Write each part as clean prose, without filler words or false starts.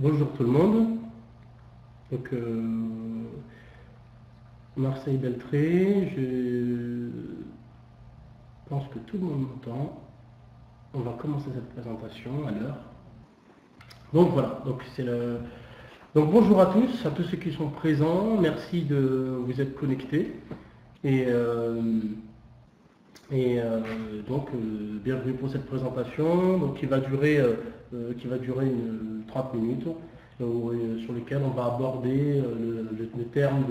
Bonjour tout le monde. Donc, Marseille Beltré, je pense que tout le monde m'entend. On va commencer cette présentation à l'heure. Donc voilà, donc bonjour à tous ceux qui sont présents. Merci de vous être connectés. Donc bienvenue pour cette présentation qui va durer 30 minutes sur lesquelles on va aborder le terme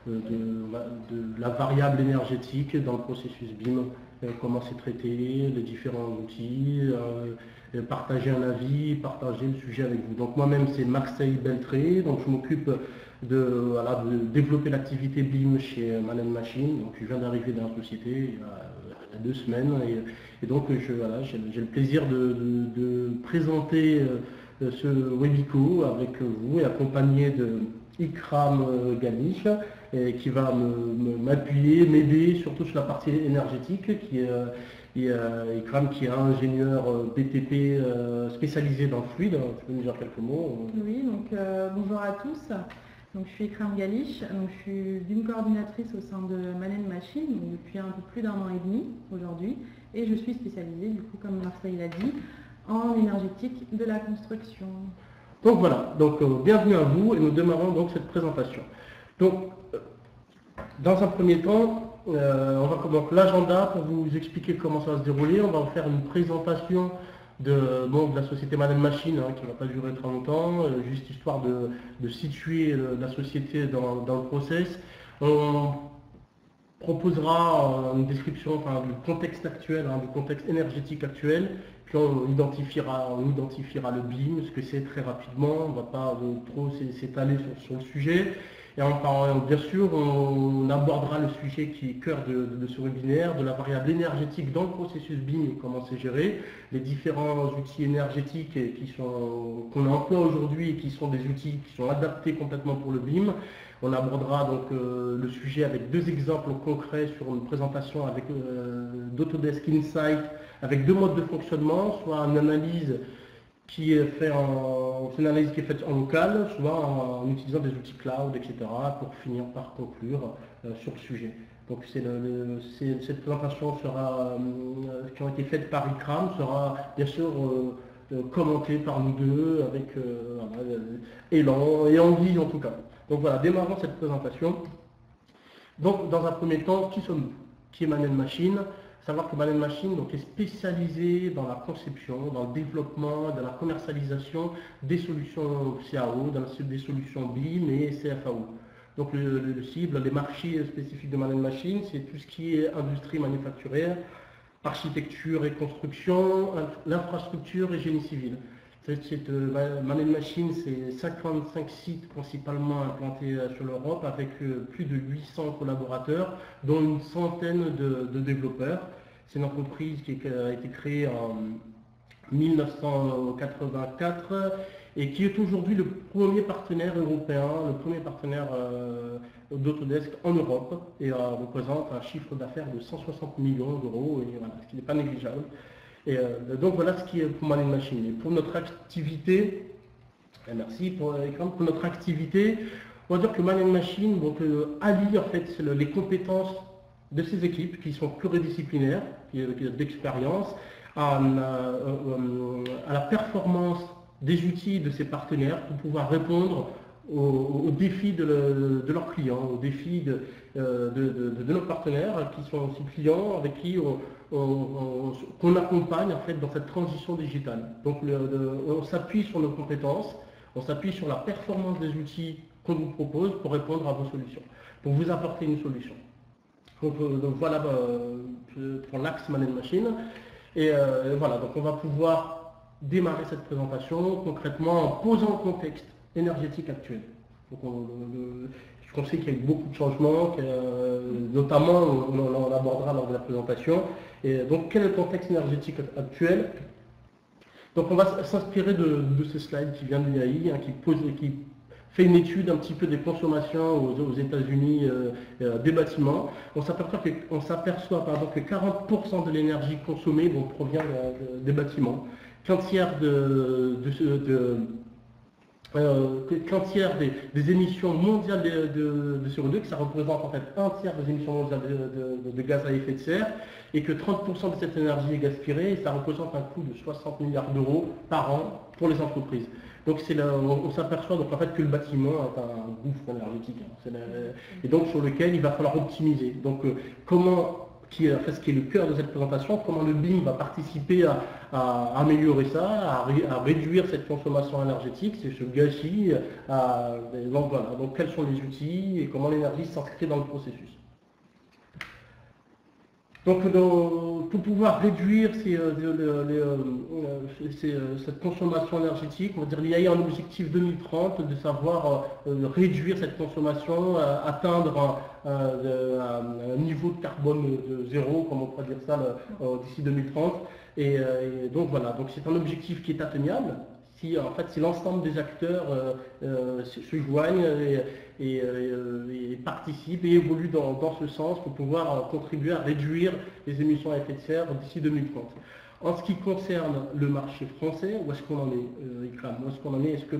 de la variable énergétique dans le processus BIM, comment c'est traité, les différents outils, partager un avis, partager le sujet avec vous. Donc moi-même c'est Marseille Beltré, donc je m'occupe de développer l'activité BIM chez Man & Machine. Donc je viens d'arriver dans la société il y a 2 semaines et donc j'ai le plaisir de présenter ce webico avec vous et accompagné de Ikram Ganish qui va m'appuyer, m'aider surtout sur la partie énergétique Ikram qui est ingénieur BTP spécialisé dans le fluide. Tu peux nous dire quelques mots? Oui, donc bonjour à tous. Donc, je suis Ikram Ganish, donc je suis BIM coordinatrice au sein de Man & Machine donc depuis un peu plus d'1 an et demi aujourd'hui, et je suis spécialisée, du coup, comme Marseille l'a dit, en énergétique de la construction. Donc voilà, bienvenue à vous et nous démarrons donc cette présentation. Donc, dans un premier temps, on va commencer l'agenda pour vous expliquer comment ça va se dérouler. On va vous faire une présentation de la société Man & Machine qui ne va pas durer très longtemps, juste histoire de situer la société dans le process. On proposera une description du contexte actuel, du contexte énergétique actuel, puis on identifiera le BIM, ce que c'est très rapidement, on ne va pas trop s'étaler sur le sujet. Et bien sûr, on abordera le sujet qui est cœur de ce webinaire, de la variable énergétique dans le processus BIM et comment c'est géré, les différents outils énergétiques qu'on emploie aujourd'hui et qui sont des outils qui sont adaptés complètement pour le BIM. On abordera donc le sujet avec 2 exemples concrets sur une présentation avec d'Autodesk Insight avec 2 modes de fonctionnement, soit une analyse qui est faite en local, soit en utilisant des outils cloud, etc., pour finir par conclure sur le sujet. Donc cette présentation qui a été faite par Ikram sera bien sûr commentée par nous deux avec élan et envie en tout cas. Donc voilà, démarrons cette présentation. Donc dans un premier temps, qui sommes-nous? Qui est Man & Machine? Savoir que Man & Machine est spécialisé dans la conception, dans le développement, dans la commercialisation des solutions CAO, des solutions BIM et CFAO. Donc le cible, les marchés spécifiques de Man & Machine, c'est tout ce qui est industrie manufacturière, architecture et construction, l'infrastructure et génie civil. Man & Machine, c'est 55 sites principalement implantés sur l'Europe avec plus de 800 collaborateurs, dont une centaine de développeurs. C'est une entreprise qui a été créée en 1984 et qui est aujourd'hui le premier partenaire européen, le premier partenaire d'Autodesk en Europe et représente un chiffre d'affaires de 160 millions d'euros, ce qui n'est pas négligeable. Et donc voilà ce qui est pour Man & Machine. Et pour notre activité, merci pour notre activité, on va dire que Man & Machine allie en fait les compétences de ces équipes qui sont pluridisciplinaires, d'expérience, à la performance des outils de ses partenaires pour pouvoir répondre aux défis de leurs clients, aux défis de nos partenaires qui sont aussi clients avec qui qu'on accompagne en fait dans cette transition digitale. Donc on s'appuie sur nos compétences, on s'appuie sur la performance des outils qu'on vous propose pour répondre à vos solutions, pour vous apporter une solution. Donc voilà pour l'axe Man & Machine. Et voilà, donc on va pouvoir démarrer cette présentation concrètement en posant le contexte énergétique actuel. Donc je sait qu'il y a eu beaucoup de changements, notamment on abordera lors de la présentation. Et donc quel est le contexte énergétique actuel? Donc on va s'inspirer de ce slide qui vient de l'IAI, qui fait une étude un petit peu des consommations aux États-Unis des bâtiments. On s'aperçoit que 40% de l'énergie consommée provient des bâtiments, qu'un tiers qu'un tiers des émissions mondiales de CO2, que ça représente en fait un tiers des émissions mondiales de gaz à effet de serre, et que 30% de cette énergie est gaspillée, et ça représente un coût de 60 milliards d'euros par an pour les entreprises. Donc on s'aperçoit donc en fait que le bâtiment est un gouffre énergétique, hein. Et donc sur lequel il va falloir optimiser. Donc ce qui est le cœur de cette présentation, comment le BIM va participer à améliorer ça, à réduire cette consommation énergétique, ce gâchis. Donc voilà, donc quels sont les outils et comment l'énergie s'inscrit dans le processus. Donc pour pouvoir réduire cette consommation énergétique, on va dire, il y a un objectif 2030 de savoir réduire cette consommation, atteindre un niveau de carbone de zéro, comme on pourrait dire ça, d'ici 2030. Et donc voilà, donc c'est un objectif qui est atteignable si l'ensemble des acteurs se joignent et participent et évoluent dans ce sens pour pouvoir contribuer à réduire les émissions à effet de serre d'ici 2030. En ce qui concerne le marché français, où est-ce qu'on en est, Ikram? Où est-ce qu'on en est? Est-ce que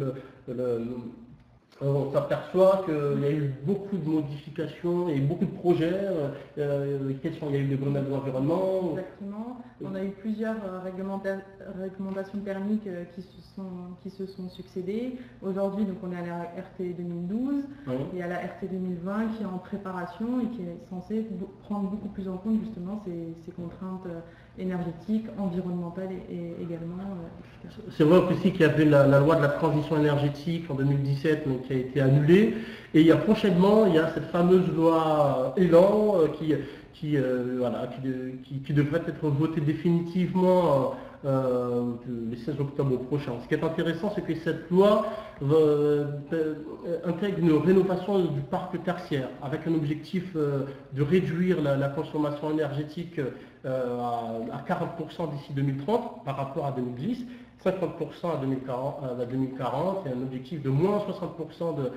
on s'aperçoit qu'il y a eu beaucoup de modifications et beaucoup de projets. Il y a eu des grenades de l'environnement. Exactement. On a eu plusieurs réglementations thermiques qui se sont succédées. Aujourd'hui, donc on est à la RT 2012 et à la RT 2020 qui est en préparation et qui est censée prendre beaucoup plus en compte justement ces contraintes énergétiques, environnementales et également. C'est vrai aussi qu'il y avait la loi de la transition énergétique en 2017 mais qui a été annulée. Et il y a prochainement, il y a cette fameuse loi Elan qui devrait être votée définitivement le 16 octobre prochain. Ce qui est intéressant, c'est que cette loi intègre une rénovation du parc tertiaire avec un objectif de réduire la consommation énergétique à 40% d'ici 2030 par rapport à 2010. 50% à 2040 et un objectif de moins 60%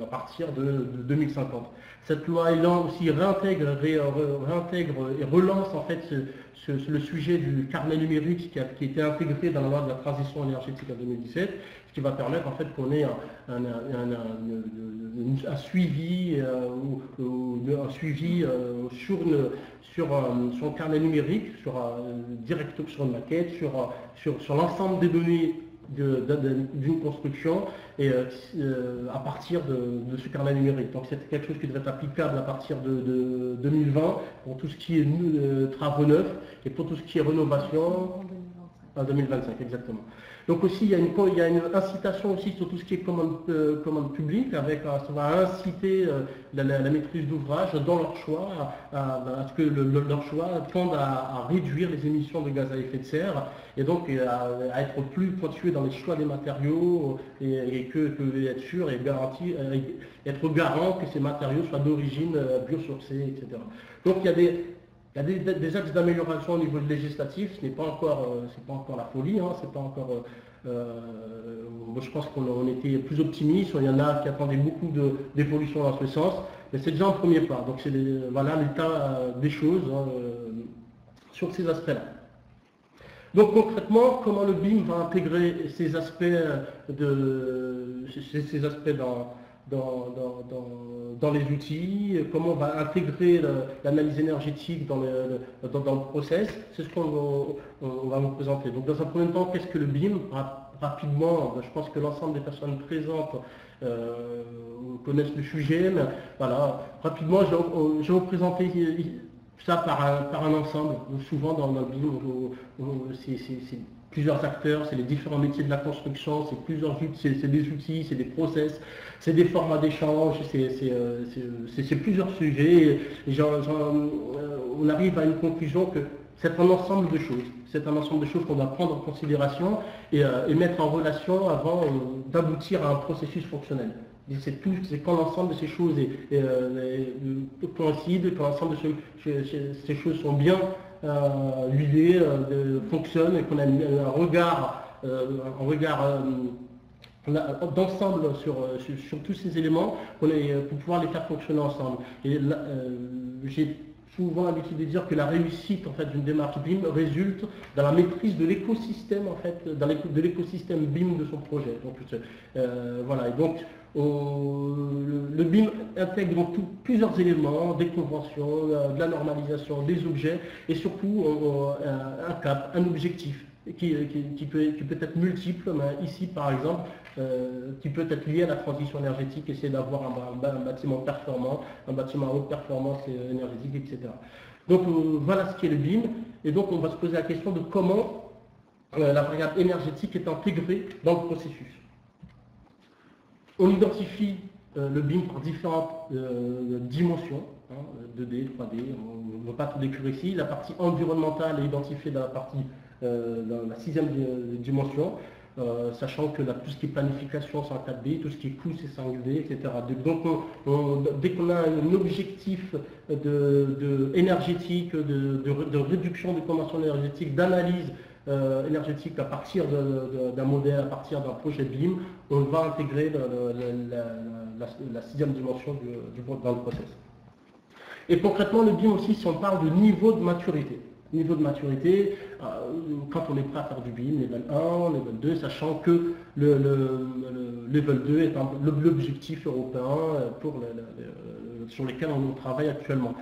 à partir de 2050. Cette loi Elan aussi réintègre et relance en fait le sujet du carnet numérique qui a été intégré dans la loi de la transition énergétique en 2017, ce qui va permettre en fait qu'on ait un suivi sur un carnet numérique, direct sur une maquette, sur l'ensemble des données d'une construction et à partir de ce carnet numérique. Donc c'est quelque chose qui devrait être applicable à partir de 2020 pour tout ce qui est travaux neufs et pour tout ce qui est rénovation en 2025 exactement. Donc aussi il y a une incitation aussi sur tout ce qui est commande publique avec ça va inciter la maîtrise d'ouvrage dans leur choix à ce que leur choix tende à réduire les émissions de gaz à effet de serre et donc à être plus pointueux dans les choix des matériaux et être sûr et être garant que ces matériaux soient d'origine biosourcée, etc. Donc il y a des axes d'amélioration au niveau législatif, ce n'est pas encore la folie, hein, c'est pas encore. Je pense qu'on était plus optimiste, il y en a qui attendaient beaucoup d'évolution dans ce sens, mais c'est déjà un premier pas. Donc c'est l'état des choses sur ces aspects-là. Donc concrètement, comment le BIM va intégrer ces aspects dans les outils, comment on va intégrer l'analyse énergétique dans le process, c'est ce qu'on va vous présenter. Donc dans un premier temps, qu'est-ce que le BIM? Rapidement, je pense que l'ensemble des personnes présentes connaissent le sujet, mais voilà, rapidement, je vais vous présenter ça par un ensemble. Souvent dans le BIM, c'est plusieurs acteurs, c'est les différents métiers de la construction, c'est des outils, c'est des process, c'est des formats d'échange, c'est plusieurs sujets. On arrive à une conclusion que c'est un ensemble de choses. C'est un ensemble de choses qu'on doit prendre en considération et mettre en relation avant d'aboutir à un processus fonctionnel. C'est quand l'ensemble de ces choses coïncident, quand l'ensemble de ces choses sont bien l'idée fonctionne et qu'on a un regard d'ensemble sur tous ces éléments pour pouvoir les faire fonctionner ensemble. Et là, souvent l'habitude de dire que la réussite en fait, d'une démarche BIM résulte dans la maîtrise de l'écosystème en fait, de l'écosystème BIM de son projet. Donc, voilà. Et donc, le BIM intègre donc plusieurs éléments, des conventions, de la normalisation, des objets et surtout un cap, un objectif qui peut être multiple, mais ici par exemple, qui peut être lié à la transition énergétique, essayer d'avoir un bâtiment performant, un bâtiment à haute performance énergétique, etc. Donc voilà ce qu'est le BIM, et donc on va se poser la question de comment la variable énergétique est intégrée dans le processus. On identifie le BIM par différentes dimensions, 2D, 3D, on ne va pas tout décrire ici. La partie environnementale est identifiée dans la 6e dimension, sachant que tout ce qui est planification c'est en 4D, tout ce qui est coût c'est 5D, etc. Donc dès qu'on a un objectif énergétique, de réduction des consommations énergétiques, d'analyse énergétique à partir d'un modèle, à partir d'un projet BIM, on va intégrer la 6e dimension dans le process. Et concrètement, le BIM aussi, si on parle de niveau de maturité. Niveau de maturité, quand on est prêt à faire du BIM, level 1, level 2, sachant que le level 2 est l'objectif européen sur lequel on travaille actuellement.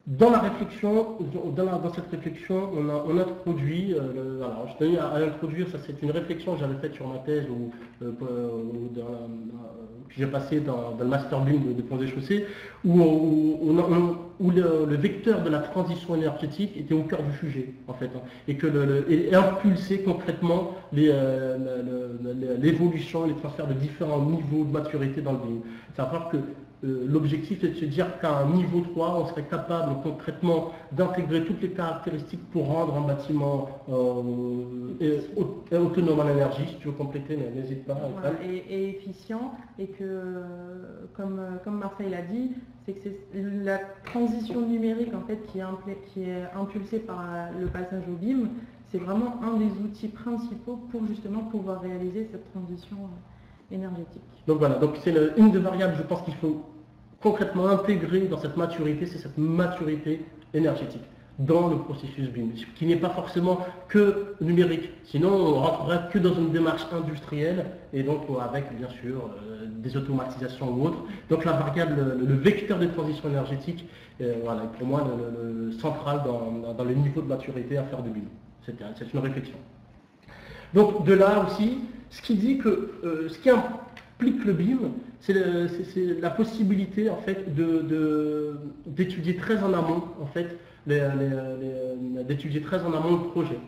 Dans la réflexion, dans cette réflexion, on introduit, alors je tenais à introduire, ça c'est une réflexion que j'avais faite sur ma thèse que j'ai passée dans le master BIM de Ponts et Chaussées, où le vecteur de la transition énergétique était au cœur du sujet, en fait, et et impulsait concrètement l'évolution, les transferts de différents niveaux de maturité dans le BIM. C'est-à-dire que l'objectif est de se dire qu'à un niveau 3, on serait capable concrètement d'intégrer toutes les caractéristiques pour rendre un bâtiment autonome en énergie. Si tu veux compléter, n'hésite pas. Voilà, et efficient, et que, comme Marseille l'a dit, c'est que c'est la transition numérique en fait, qui est impulsée par le passage au BIM, c'est vraiment un des outils principaux pour justement pouvoir réaliser cette transition énergétique. Donc voilà, donc c'est une des variables, je pense qu'il faut concrètement intégrer dans cette maturité, c'est cette maturité énergétique dans le processus BIM, qui n'est pas forcément que numérique, sinon on rentrerait que dans une démarche industrielle et donc avec bien sûr des automatisations ou autres. Donc la variable, le vecteur de transition énergétique, voilà, est pour moi le central dans le niveau de maturité à faire de BIM. C'est une réflexion. Donc de là aussi, ce qui dit que ce qui implique le BIM, c'est la possibilité en fait d'étudier très en amont en fait d'étudier très en amont le projet.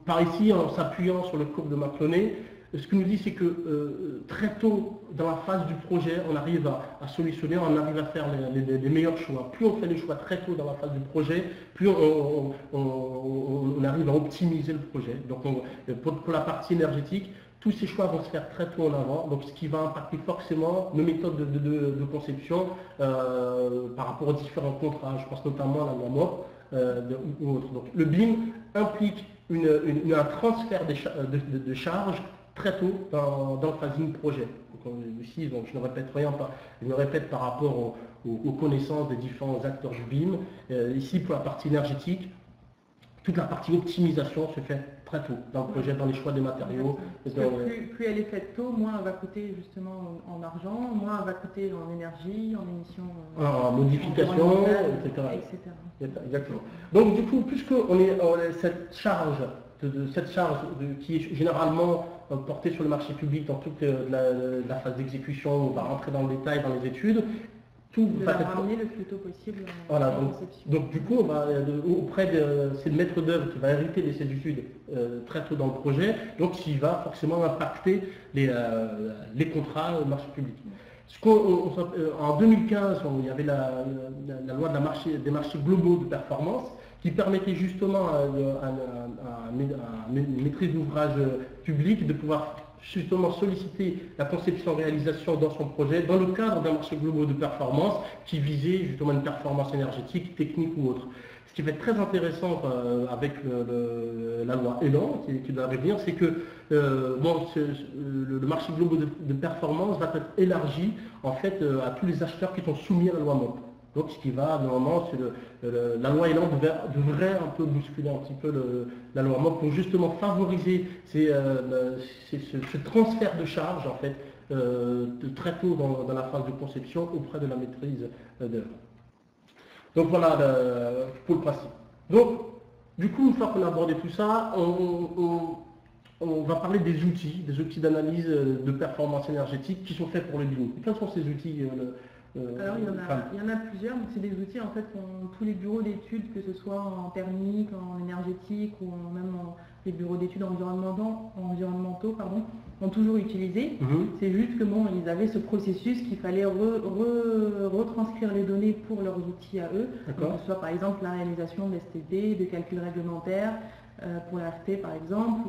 Par ici, en s'appuyant sur le courbe de Maclaunet, ce que nous dit, c'est que très tôt dans la phase du projet, on arrive à solutionner, on arrive à faire les meilleurs choix. Plus on fait les choix très tôt dans la phase du projet, plus on arrive à optimiser le projet. Donc pour la partie énergétique, tous ces choix vont se faire très tôt en avant, donc ce qui va impacter forcément nos méthodes de conception par rapport aux différents contrats. Je pense notamment à la loi MOP ou autre. Donc le BIM implique un transfert de charges très tôt dans le phasing projet. Donc, ici, donc, je ne répète rien, je me répète par rapport aux connaissances des différents acteurs du BIM. Ici, pour la partie énergétique, toute la partie optimisation se fait très tôt dans le projet, dans les choix des matériaux. Plus elle est faite tôt, moins elle va coûter justement en argent, moins elle va coûter en énergie, en émissions, en modification, etc. Exactement. Donc du coup, puisque cette charge qui est généralement portée sur le marché public dans toute la phase d'exécution, on va rentrer dans le détail dans les études, tout va être ramené le plus tôt possible. Voilà, donc du coup, c'est le maître d'œuvre qui va hériter de ces études très tôt dans le projet, donc qui va forcément impacter les contrats au marché public. En 2015, il y avait la loi des marchés globaux de performance qui permettait justement à une maîtrise d'ouvrage public de pouvoir justement solliciter la conception-réalisation dans son projet dans le cadre d'un marché global de performance qui visait justement une performance énergétique, technique ou autre. Ce qui va être très intéressant avec la loi Elan qui doit venir, c'est que le marché global de performance va être élargi en fait à tous les acheteurs qui sont soumis à la loi MOP. Donc ce qui va, normalement, la loi Elan devrait un peu bousculer un petit peu la loi Moore pour justement favoriser ce transfert de charge, en fait, de très tôt dans la phase de conception auprès de la maîtrise d'œuvre. Donc voilà pour le principe. Donc, du coup, une fois qu'on a abordé tout ça, on va parler des outils d'analyse de performance énergétique qui sont faits pour le BIM. Quels sont ces outils Alors il y en a plusieurs, donc c'est des outils en fait qu'ont tous les bureaux d'études, que ce soit en thermique, en énergétique ou même les bureaux d'études environnementaux, ont toujours utilisé. C'est juste que bon, ils avaient ce processus qu'il fallait retranscrire les données pour leurs outils à eux, que ce soit par exemple la réalisation d'STD, de calculs réglementaires, pour l'AFT par exemple,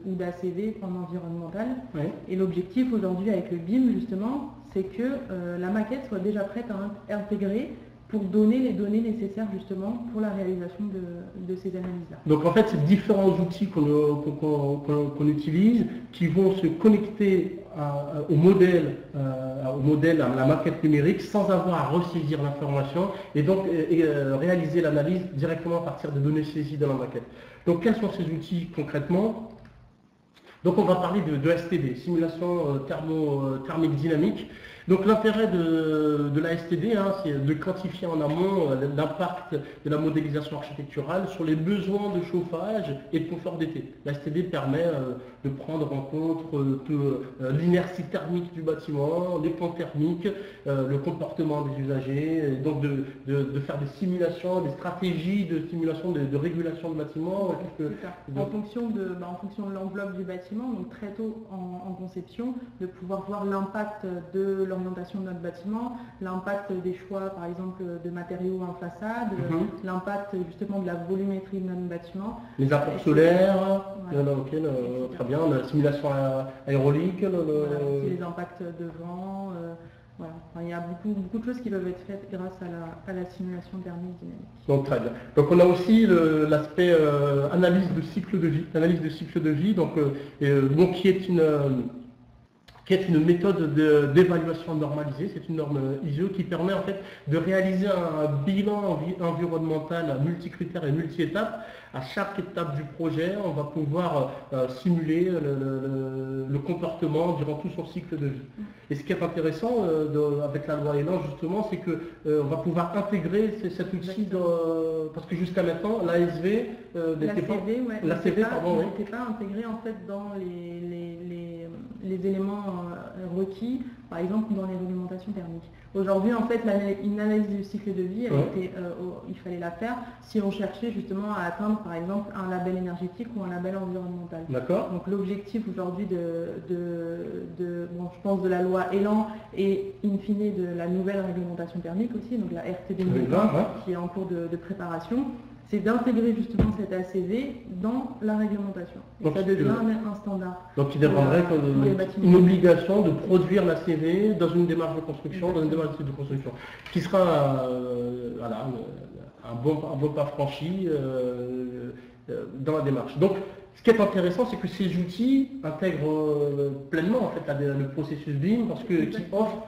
ou d'ACV en environnemental. Ouais. Et l'objectif aujourd'hui avec le BIM justement, c'est que la maquette soit déjà prête à intégrer pour donner les données nécessaires justement pour la réalisation de ces analyses-là. Donc en fait, c'est différents outils qu'on utilise qui vont se connecter au modèle, à la maquette numérique sans avoir à ressaisir l'information et donc réaliser l'analyse directement à partir des données saisies dans la maquette. Donc quels sont ces outils concrètement? Donc on va parler de STD, simulation thermique dynamique. Donc l'intérêt de la STD, c'est de quantifier en amont l'impact de la modélisation architecturale sur les besoins de chauffage et de confort d'été. La STD permet de prendre en compte l'inertie thermique du bâtiment, les points thermiques, le comportement des usagers, et donc de faire des simulations, des stratégies de simulation de régulation du bâtiment. En fonction de l'enveloppe du bâtiment, donc très tôt en conception, de pouvoir voir l'impact de l'orientation de notre bâtiment, l'impact des choix par exemple de matériaux en façade, l'impact justement de la volumétrie de notre bâtiment. Les apports solaires, très bien, la simulation aérolique. Aussi les impacts de vent. Voilà. Enfin, il y a beaucoup de choses qui peuvent être faites grâce à la simulation thermique dynamique. Donc très bien. Donc on a aussi l'aspect analyse de cycle de vie, donc qui est une méthode d'évaluation normalisée. C'est une norme ISO qui permet en fait de réaliser un bilan environnemental multicritères et multi-étapes. À chaque étape du projet, on va pouvoir simuler le comportement durant tout son cycle de vie. Et ce qui est intéressant avec la loi Elan justement, c'est qu'on va pouvoir intégrer cet outil parce que jusqu'à maintenant, l'ASV n'était pas intégré en fait dans les éléments requis, par exemple dans les réglementations thermiques. Aujourd'hui, en fait, une analyse du cycle de vie, il fallait la faire si on cherchait justement à atteindre, par exemple, un label énergétique ou un label environnemental. D'accord. Donc l'objectif aujourd'hui je pense de la loi Elan et in fine de la nouvelle réglementation thermique aussi, donc la RTD 2020, qui est en cours de préparation, c'est d'intégrer justement cet ACV dans la réglementation. Et ça devient un standard. Donc il deviendrait une obligation de produire l'ACV dans une démarche de construction, qui sera un bon pas franchi dans la démarche. Donc ce qui est intéressant, c'est que ces outils intègrent pleinement en fait le processus BIM parce qu'ils offrent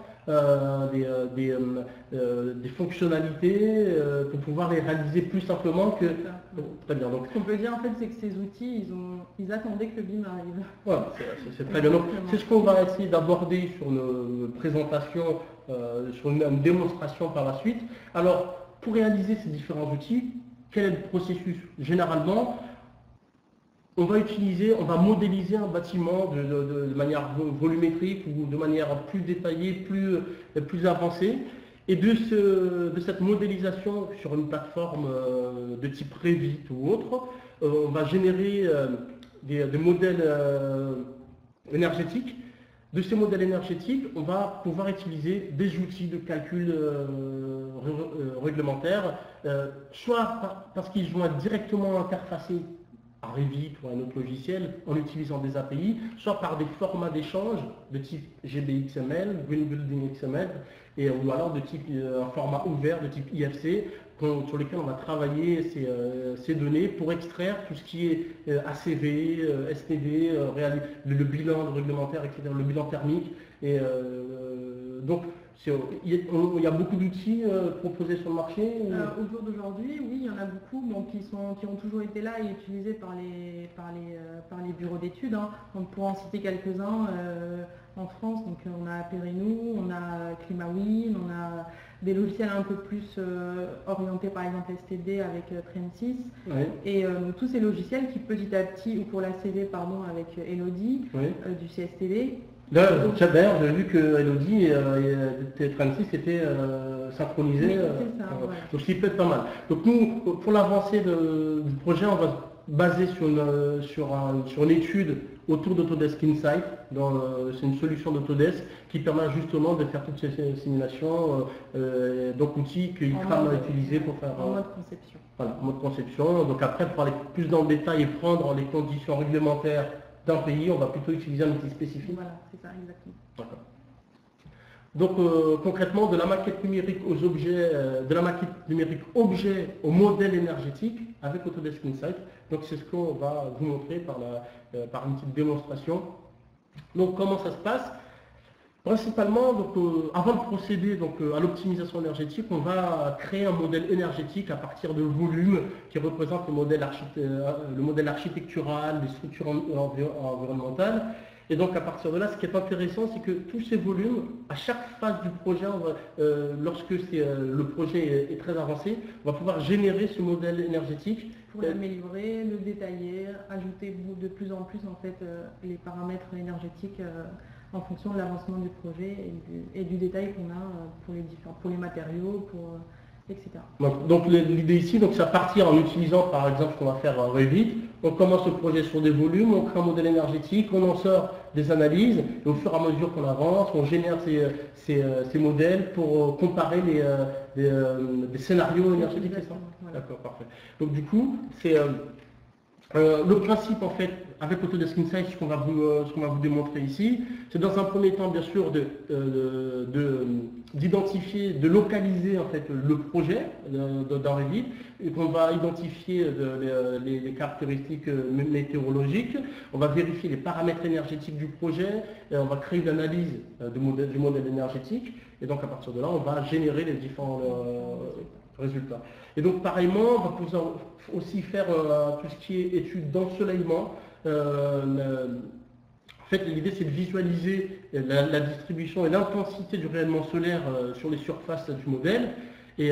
des fonctionnalités pour pouvoir les réaliser plus simplement que... Très bien. Donc, ce qu'on peut dire en fait, c'est que ces outils, ils attendaient que le BIM arrive. Voilà, c'est très bien. Donc, c'est ce qu'on va essayer d'aborder sur une présentation, sur une démonstration par la suite. Alors, pour réaliser ces différents outils, quel est le processus? Généralement, on va modéliser un bâtiment de manière volumétrique ou de manière plus détaillée, plus avancée. Et de cette modélisation sur une plateforme de type Revit ou autre, on va générer des modèles énergétiques. De ces modèles énergétiques, on va pouvoir utiliser des outils de calcul réglementaires, soit parce qu'ils vont être directement interfacés à Revit ou à un autre logiciel en utilisant des API, soit par des formats d'échange de type GBXML, Green Building XML, ou alors de type un format ouvert de type IFC sur lequel on va travailler ces données pour extraire tout ce qui est ACV, STV, le bilan réglementaire, etc., le bilan thermique. Et donc, il y a beaucoup d'outils proposés sur le marché. Au jour d'aujourd'hui, oui, il y en a beaucoup qui ont toujours été là et utilisés par les bureaux d'études. Hein. On pourra en citer quelques-uns en France. Donc, on a Perenou, on a ClimaWin, on a des logiciels un peu plus orientés, par exemple STD avec Trend6. Oui. Et tous ces logiciels qui petit à petit, ou pour la CV, pardon, avec Elodie, Oui. Du CSTD. Là, d'ailleurs, j'ai vu que Elodie et Trend6 étaient synchronisés. Oui, c'est ça, voilà. Donc, ce qui peut être pas mal. Donc, nous, pour l'avancée du projet, on va se baser sur une étude autour d'Autodesk Insight. C'est une solution d'Autodesk qui permet justement de faire toutes ces simulations, donc outil qu'ICRAM a utilisé pour faire... En mode conception. Voilà, en mode conception. Donc après, pour aller plus dans le détail et prendre les conditions réglementaires d'un pays, on va plutôt utiliser un outil spécifique. Voilà, c'est ça, exactement. D'accord. Donc concrètement, de la maquette numérique aux objets, de la maquette numérique objet au modèle énergétique avec Autodesk Insight. Donc c'est ce qu'on va vous montrer par une petite démonstration. Donc comment ça se passe? Principalement, donc, avant de procéder à l'optimisation énergétique, on va créer un modèle énergétique à partir de volumes qui représentent le modèle architectural, les structures environnementales. Et donc à partir de là, ce qui est intéressant, c'est que tous ces volumes, à chaque phase du projet, lorsque le projet est très avancé, on va pouvoir générer ce modèle énergétique. Pour l'améliorer, le détailler, ajouter de plus en plus en fait, les paramètres énergétiques en fonction de l'avancement du projet et du détail qu'on a pour les matériaux, etc. Donc l'idée ici, c'est à partir en utilisant par exemple ce qu'on va faire Revit. On commence le projet sur des volumes, on crée un modèle énergétique, on en sort des analyses, et au fur et à mesure qu'on avance, on génère ces modèles pour comparer des scénarios énergétiques. Voilà. D'accord, parfait. Donc du coup, c'est le principe en fait avec Autodesk Insight, ce qu'on va vous démontrer ici, c'est dans un premier temps bien sûr d'identifier, de localiser en fait le projet dans Revit, et qu'on va identifier les caractéristiques météorologiques, on va vérifier les paramètres énergétiques du projet, et on va créer une analyse du modèle énergétique, et donc à partir de là, on va générer les différents résultats. Et donc pareillement, on va pouvoir aussi faire tout ce qui est étude d'ensoleillement. En fait, l'idée c'est de visualiser la distribution et l'intensité du rayonnement solaire sur les surfaces du modèle, et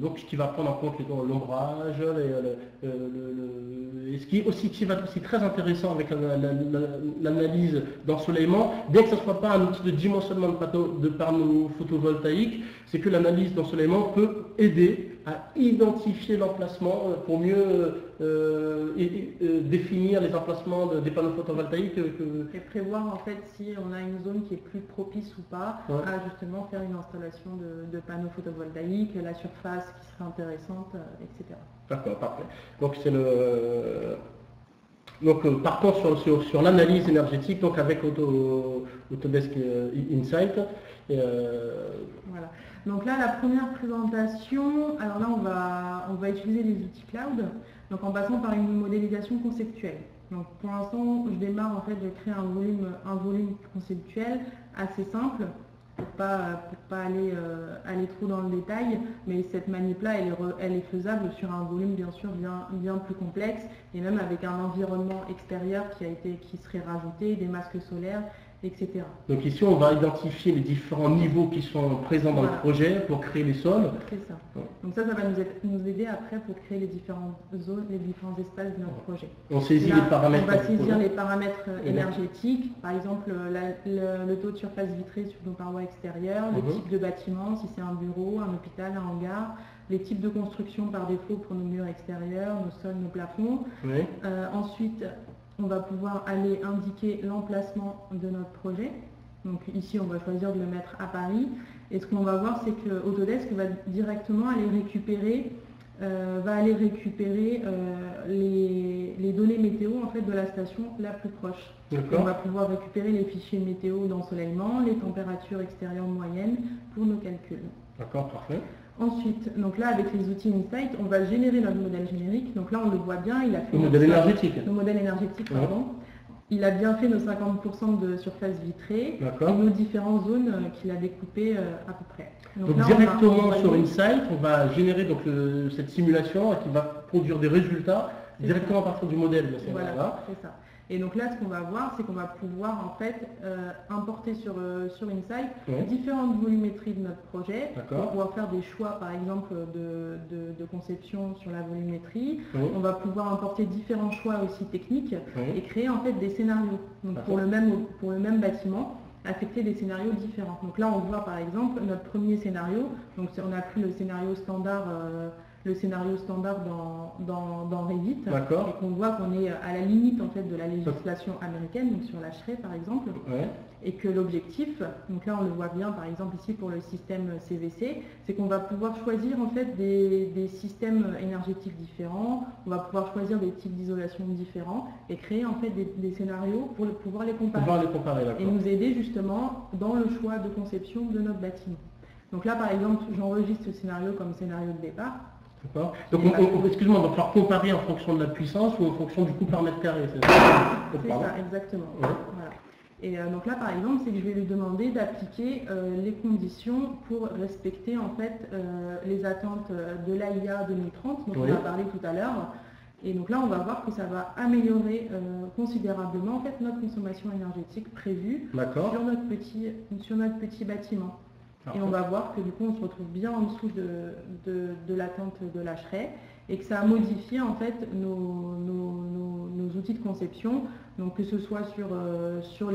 donc ce qui va prendre en compte l'ombrage, et ce qui va être aussi très intéressant avec l'analyse d'ensoleillement, bien que ce ne soit pas un outil de dimensionnement de panneaux photovoltaïques, c'est que l'analyse d'ensoleillement peut aider à identifier l'emplacement pour mieux définir les emplacements des panneaux photovoltaïques. Et prévoir en fait si on a une zone qui est plus propice ou pas à justement faire une installation de panneaux photovoltaïques, la surface qui serait intéressante, etc. D'accord, parfait. Donc c'est partons sur l'analyse énergétique, donc avec Autodesk Insight. Voilà. Donc là, la première présentation, alors là, on va utiliser les outils cloud, donc en passant par une modélisation conceptuelle. Donc pour l'instant, je démarre en fait de créer un volume conceptuel assez simple, pour pas aller trop dans le détail, mais cette manip-là, elle est faisable sur un volume bien sûr bien plus complexe, et même avec un environnement extérieur qui serait rajouté, des masques solaires, etc. Donc ici, on va identifier les différents niveaux qui sont présents dans le projet pour créer les sols. C'est ça. Donc ça va nous aider après pour créer les différentes zones, les différents espaces de notre projet. On saisit les paramètres. On va saisir les paramètres énergétiques, par exemple le taux de surface vitrée sur nos parois extérieures, le type de bâtiment, si c'est un bureau, un hôpital, un hangar, les types de construction par défaut pour nos murs extérieurs, nos sols, nos plafonds. Oui. Ensuite, on va pouvoir aller indiquer l'emplacement de notre projet. Donc ici, on va choisir de le mettre à Paris. Et ce qu'on va voir, c'est que Autodesk va directement aller récupérer va aller récupérer les données météo en fait, de la station la plus proche. On va pouvoir récupérer les fichiers météo d'ensoleillement, les températures extérieures moyennes pour nos calculs. D'accord, parfait. Ensuite, donc là avec les outils Insight, on va générer notre modèle générique. Donc là on le voit bien, il a fait le modèle énergétique. Le modèle énergétique, pardon. Il a bien fait nos 50% de surface vitrée et nos différentes zones qu'il a découpées à peu près. Donc là, directement sur Insight, on va générer donc cette simulation qui va produire des résultats directement à partir du modèle. Voilà, c'est ça. Et donc là, ce qu'on va voir, c'est qu'on va pouvoir en fait importer sur Insight différentes volumétries de notre projet pour pouvoir faire des choix, par exemple, de conception sur la volumétrie. On va pouvoir importer différents choix aussi techniques et créer en fait des scénarios. Donc pour le même bâtiment, affecter des scénarios différents. Donc là, on voit par exemple notre premier scénario. Donc on a pris le scénario standard. Dans Revit, et qu'on voit qu'on est à la limite en fait de la législation américaine, donc sur la HRE par exemple, et que l'objectif, donc là on le voit bien par exemple ici pour le système CVC, c'est qu'on va pouvoir choisir en fait des systèmes énergétiques différents, on va pouvoir choisir des types d'isolation différents et créer en fait des scénarios pour pouvoir les comparer, et nous aider justement dans le choix de conception de notre bâtiment. Donc là par exemple j'enregistre ce scénario comme scénario de départ. Donc, excuse-moi, on va pouvoir comparer en fonction de la puissance ou en fonction du coût par mètre carré. C'est ça, exactement. Voilà. Et donc là, par exemple, c'est que je vais lui demander d'appliquer les conditions pour respecter en fait les attentes de l'AIA 2030, dont on a parlé tout à l'heure. Et donc là, on va voir que ça va améliorer considérablement en fait notre consommation énergétique prévue sur notre petit bâtiment. Et on va voir que du coup on se retrouve bien en dessous de l'attente de l'HRE et que ça a modifié en fait nos outils de conception, donc que ce soit sur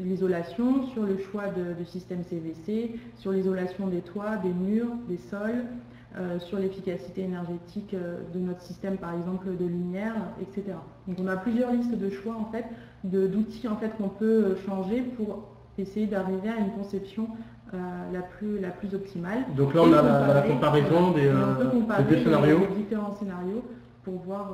l'isolation, sur le choix de système CVC, sur l'isolation des toits, des murs, des sols, sur l'efficacité énergétique de notre système par exemple de lumière, etc. Donc on a plusieurs listes de choix en fait, d'outils en fait qu'on peut changer pour essayer d'arriver à une conception la plus optimale. Donc là on a la comparaison des deux scénarios. Les différents scénarios pour voir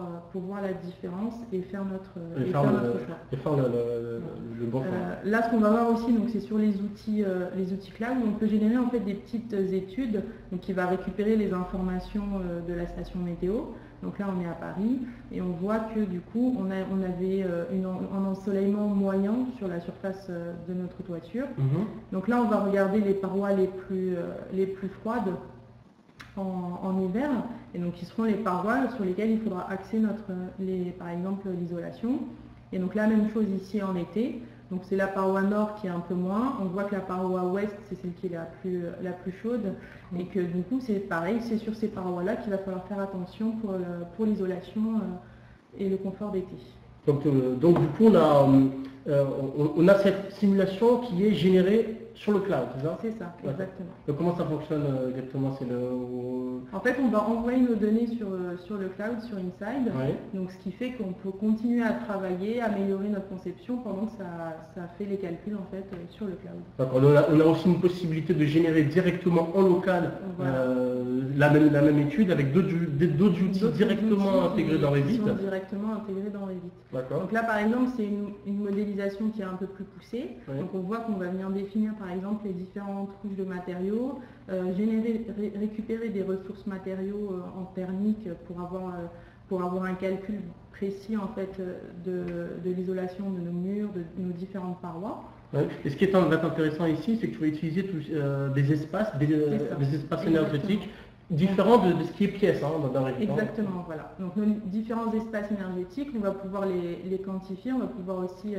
la différence et faire notre choix. Et faire le bon choix. Là ce qu'on va voir aussi, c'est sur les outils cloud, on peut générer en fait des petites études donc, qui va récupérer les informations de la station météo. Donc là on est à Paris et on voit que du coup on avait un ensoleillement moyen sur la surface de notre toiture. Donc là on va regarder les parois les plus froides en hiver, et donc qui seront les parois sur lesquelles il faudra axer par exemple l'isolation. Et donc la même chose ici en été. Donc c'est la paroi nord qui est un peu moins. On voit que la paroi ouest, c'est celle qui est la plus chaude. Et que du coup, c'est pareil, c'est sur ces parois-là qu'il va falloir faire attention pour l'isolation et le confort d'été. Donc du coup, on a cette simulation qui est générée sur le cloud, c'est ça? C'est ça, exactement. Donc comment ça fonctionne exactement? En fait, on va envoyer nos données sur le cloud, sur Insight, donc ce qui fait qu'on peut continuer à travailler, améliorer notre conception pendant que ça fait les calculs en fait sur le cloud. D'accord. On a aussi une possibilité de générer directement en local la même étude avec d'autres outils directement intégrés dans Revit. Directement intégrés dans Revit. Donc là, par exemple, c'est une modélisation qui est un peu plus poussée. Donc on voit qu'on va venir définir par exemple les différentes couches de matériaux, récupérer des ressources matériaux en thermique pour avoir un calcul précis en fait de l'isolation de nos murs, de nos différentes parois. Et ce qui est intéressant ici, c'est que tu vas utiliser des espaces énergétiques différents de ce qui est pièce dans Revit. Exactement, voilà. Donc nos différents espaces énergétiques, on va pouvoir les quantifier, on va pouvoir aussi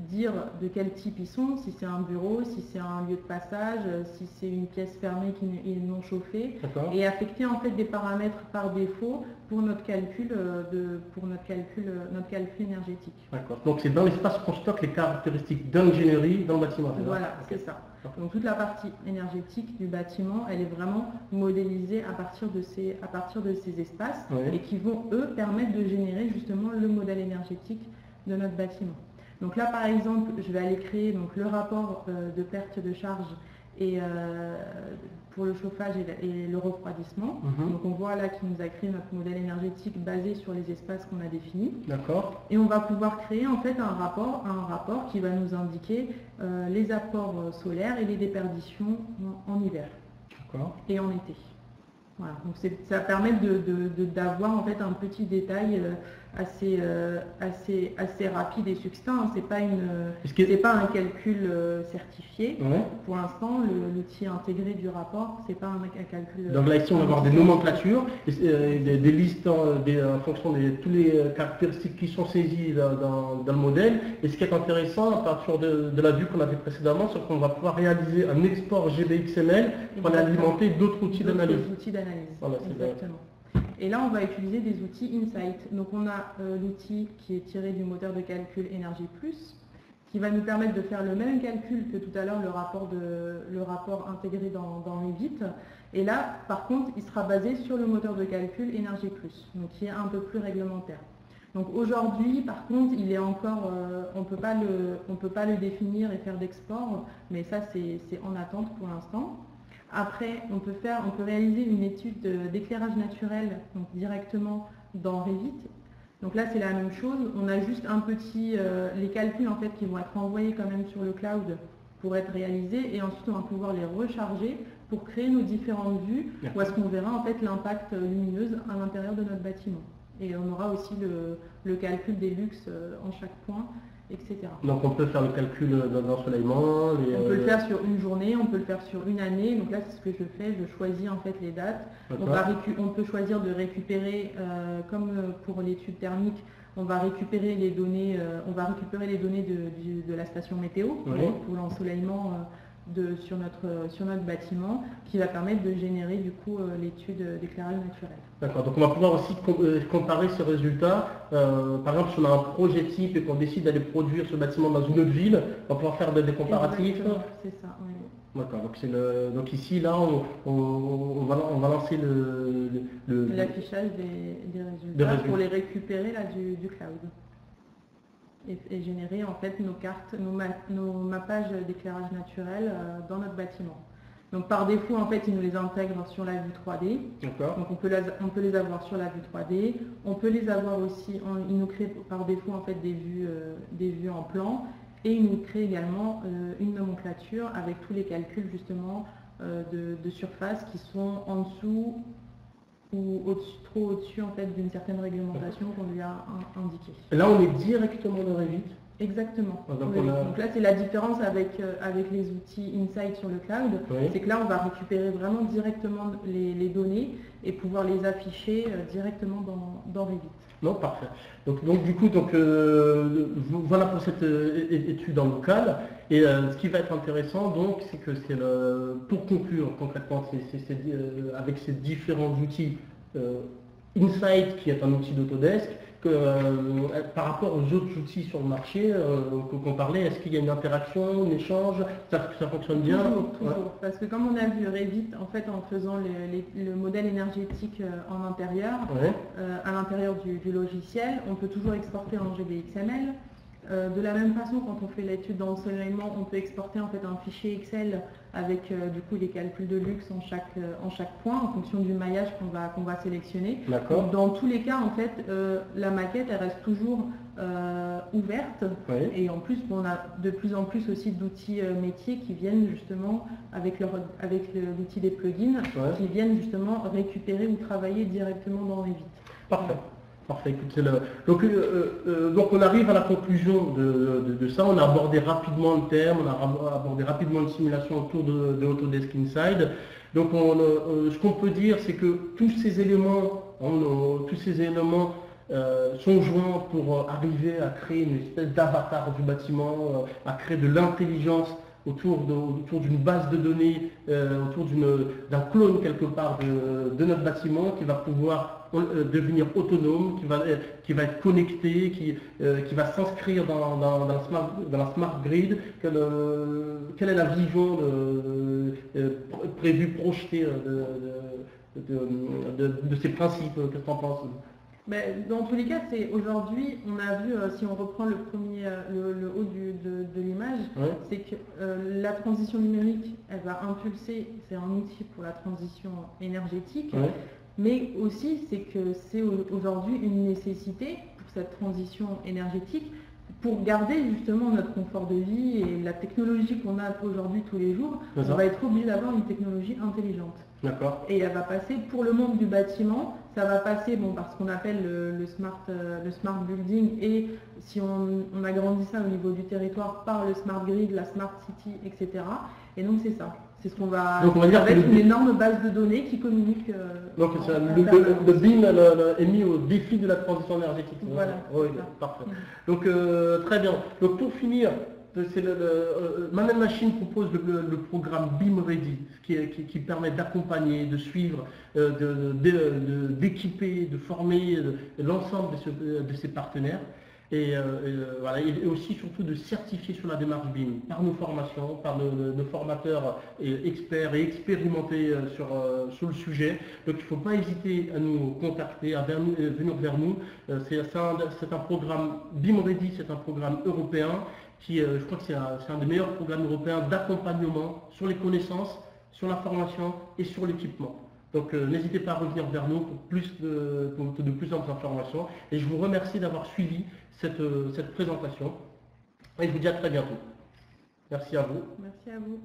dire de quel type ils sont, si c'est un bureau, si c'est un lieu de passage, si c'est une pièce fermée qui est non chauffée, et affecter en fait des paramètres par défaut pour notre calcul énergétique. D'accord. Donc c'est dans l'espace qu'on stocke les caractéristiques d'ingénierie dans le bâtiment. Voilà, c'est ça. Donc toute la partie énergétique du bâtiment, elle est vraiment modélisée à partir de ces espaces et qui vont eux permettre de générer justement le modèle énergétique de notre bâtiment. Donc là par exemple, je vais aller créer donc, le rapport de perte de charge et pour le chauffage et le refroidissement. Donc on voit là qu'il nous a créé notre modèle énergétique basé sur les espaces qu'on a définis. D'accord. Et on va pouvoir créer en fait un rapport qui va nous indiquer les apports solaires et les déperditions en hiver et en été. Voilà. Donc ça permet d'avoir en fait un petit détail assez rapide et succinct. C'est pas un calcul certifié. Ouais. Pour l'instant, l'outil intégré du rapport, c'est pas un calcul. Donc là ici on va avoir des nomenclatures, des listes en fonction de tous les caractéristiques qui sont saisies dans le modèle. Et ce qui est intéressant à partir de la vue qu'on avait précédemment, c'est qu'on va pouvoir réaliser un export GBXML pour aller alimenter d'autres outils d'analyse. Voilà, exactement. Et là, on va utiliser des outils Insight. Donc, on a l'outil qui est tiré du moteur de calcul Energy+, qui va nous permettre de faire le même calcul que tout à l'heure, le rapport intégré dans Revit. Et là, par contre, il sera basé sur le moteur de calcul Energy+, donc qui est un peu plus réglementaire. Donc aujourd'hui, par contre, il est encore, on peut pas le définir et faire d'export, mais ça, c'est en attente pour l'instant. Après, on peut réaliser une étude d'éclairage naturel donc directement dans Revit. Donc là, c'est la même chose. On a juste les calculs en fait qui vont être envoyés quand même sur le cloud pour être réalisés, et ensuite on va pouvoir les recharger pour créer nos différentes vues, où est-ce qu'on verra en fait l'impact lumineux à l'intérieur de notre bâtiment. Et on aura aussi le calcul des luxes en chaque point, etc. Donc on peut faire le calcul d'ensoleillement. On peut le faire sur une journée, on peut le faire sur une année. Donc là, c'est ce que je fais, je choisis en fait les dates. On peut choisir de récupérer, comme pour l'étude thermique, on va récupérer les données, de la station météo pour l'ensoleillement sur notre bâtiment, qui va permettre de générer du coup l'étude d'éclairage naturel. D'accord, donc on va pouvoir aussi comparer ces résultats. Par exemple, si on a un projet type et qu'on décide d'aller produire ce bâtiment dans une autre ville, on va pouvoir faire des comparatifs. C'est ça, oui. D'accord, donc ici, là, on va lancer l'affichage des résultats pour les récupérer là, du cloud. Et générer en fait nos cartes, nos mappages d'éclairage naturel dans notre bâtiment. Donc par défaut, en fait, ils nous les intègrent sur la vue 3D. D'accord. Donc on peut les avoir sur la vue 3D. On peut les avoir aussi, ils nous créent par défaut en fait des vues en plan, et ils nous créent également une nomenclature avec tous les calculs justement de surface qui sont en dessous ou trop au-dessus en fait d'une certaine réglementation qu'on lui a indiquée. Et là, on est directement dans Revit. Exactement. Donc là, c'est la différence avec les outils Insight sur le cloud. C'est que là, on va récupérer vraiment directement les données et pouvoir les afficher directement dans Revit. Non, parfait. Donc du coup, voilà pour cette étude en local. Et ce qui va être intéressant, donc, c'est que pour conclure concrètement avec ces différents outils, Insight, qui est un outil d'Autodesk, par rapport aux autres outils sur le marché qu'on parlait, est-ce qu'il y a une interaction, un échange, ça fonctionne bien? Toujours. Parce que comme on a vu Revit, en fait, en faisant le modèle énergétique en intérieur, à l'intérieur du logiciel, on peut toujours exporter en GBXML. De la même façon, quand on fait l'étude d'ensoleillement, on peut exporter en fait un fichier Excel avec du coup les calculs de luxe en chaque point en fonction du maillage qu'on va sélectionner. Donc, dans tous les cas, en fait, la maquette elle reste toujours ouverte. Et en plus, on a de plus en plus aussi d'outils métiers qui viennent justement avec l'outil des plugins, qui viennent justement récupérer ou travailler directement dans Revit. Parfait. Parfait, écoute, donc on arrive à la conclusion de ça. On a abordé rapidement le terme, on a abordé rapidement une simulation autour de Autodesk Inside. Donc ce qu'on peut dire, c'est que tous ces éléments sont joints pour arriver à créer une espèce d'avatar du bâtiment, à créer de l'intelligence autour d'une base de données, autour d'un clone quelque part de notre bâtiment qui va pouvoir devenir autonome, qui va être connecté, qui va s'inscrire dans la smart grid. Quelle est la vision prévue, projetée de ces principes? Qu'est-ce que tu en penses? Dans tous les cas, c'est aujourd'hui, on a vu, si on reprend le premier, le haut de l'image, Ouais. c'est que la transition numérique, elle va impulser, c'est un outil pour la transition énergétique, Ouais. mais aussi c'est que c'est aujourd'hui une nécessité pour cette transition énergétique, pour garder justement notre confort de vie et la technologie qu'on a aujourd'hui tous les jours, C'est ça. on va être obligé d'avoir une technologie intelligente. D'accord. Et elle va passer pour le monde du bâtiment, ça va passer par ce qu'on appelle le smart building, et si on agrandit ça au niveau du territoire par le smart grid, la smart city, etc. Et donc c'est ça. C'est ce qu'on va. Donc on va dire avec que une énorme base de données qui communique. Donc en le permanence. BIM est mis au défi de la transition énergétique. Voilà, Oui, c'est ça. parfait. Mhm. Donc très bien. Donc pour finir, c'est Man & Machine propose le programme BIM Ready, qui permet d'accompagner, de suivre, d'équiper, de former l'ensemble de ses partenaires. Voilà, et aussi surtout de certifier sur la démarche BIM par nos formations, par nos formateurs experts et expérimentés sur le sujet. Donc il ne faut pas hésiter à nous contacter, à venir vers nous. C'est un programme BIM Ready, c'est un programme européen qui, je crois que c'est un des meilleurs programmes européens d'accompagnement sur les connaissances, sur la formation et sur l'équipement. Donc n'hésitez pas à revenir vers nous pour de plus amples informations. Et je vous remercie d'avoir suivi cette présentation. Et je vous dis à très bientôt. Merci à vous. Merci à vous.